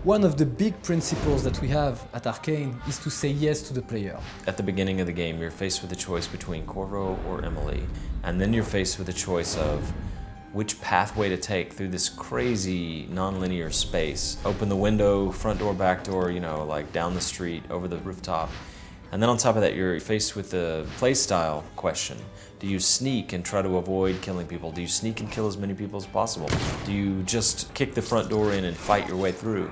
One of the big principles that we have at Arcane is to say yes to the player. At the beginning of the game, you're faced with a choice between Corvo or Emily, and then you're faced with a choice of which pathway to take through this crazy non-linear space. Open the window, front door, back door, like down the street, over the rooftop. And then on top of that, you're faced with the playstyle question. Do you sneak and try to avoid killing people? Do you sneak and kill as many people as possible? Do you just kick the front door in and fight your way through?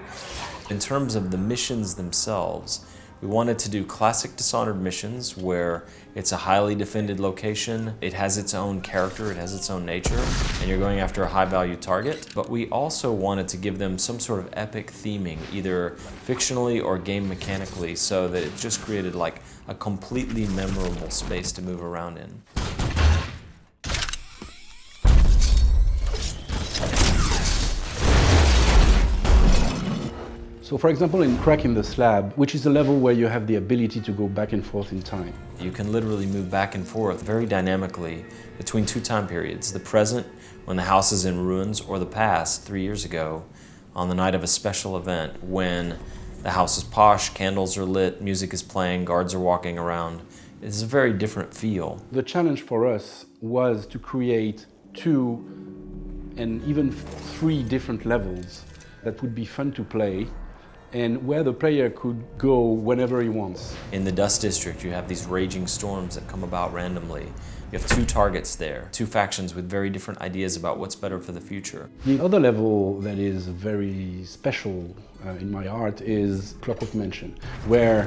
In terms of the missions themselves, we wanted to do classic Dishonored missions where it's a highly defended location, it has its own character, it has its own nature, and you're going after a high-value target. But we also wanted to give them some sort of epic theming, either fictionally or game mechanically, so that it just created like a completely memorable space to move around in. So for example, in Crack in the Slab, which is a level where you have the ability to go back and forth in time. You can literally move back and forth very dynamically between two time periods. The present, when the house is in ruins, or the past, 3 years ago, on the night of a special event when the house is posh, candles are lit, music is playing, guards are walking around. It's a very different feel. The challenge for us was to create 2 and even 3 different levels that would be fun to play, and where the player could go whenever he wants. In the Dust District, you have these raging storms that come about randomly. You have 2 targets there, 2 factions with very different ideas about what's better for the future. The other level that is very special in my art is Clockwork Mansion, where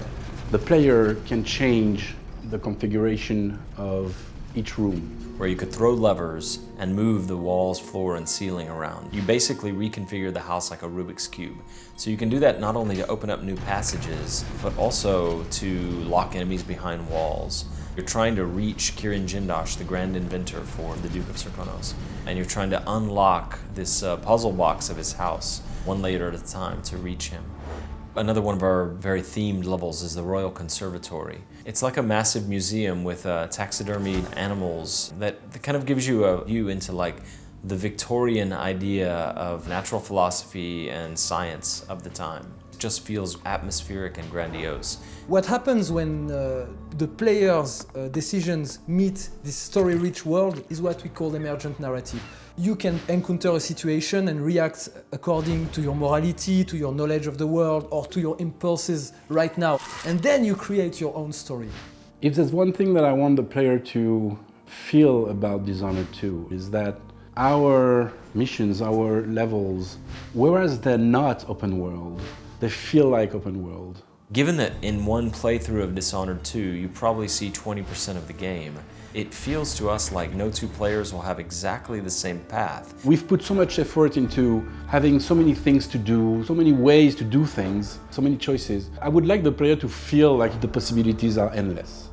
the player can change the configuration of each room. Where you could throw levers and move the walls, floor, and ceiling around. You basically reconfigure the house like a Rubik's Cube. So you can do that not only to open up new passages, but also to lock enemies behind walls. You're trying to reach Kirin Jindosh, the grand inventor for the Duke of Serkonos, and you're trying to unlock this puzzle box of his house, one layer at a time, to reach him. Another one of our very themed levels is the Royal Conservatory. It's like a massive museum with taxidermied animals that kind of gives you a view into like the Victorian idea of natural philosophy and science of the time. It just feels atmospheric and grandiose. What happens when the player's decisions meet this story-rich world is what we call emergent narrative. You can encounter a situation and react according to your morality, to your knowledge of the world, or to your impulses right now. And then you create your own story. If there's one thing that I want the player to feel about Dishonored 2 is that our missions, our levels, whereas they're not open world, they feel like open world. Given that in one playthrough of Dishonored 2, you probably see 20% of the game, it feels to us like no 2 players will have exactly the same path. We've put so much effort into having so many things to do, so many ways to do things, so many choices. I would like the player to feel like the possibilities are endless.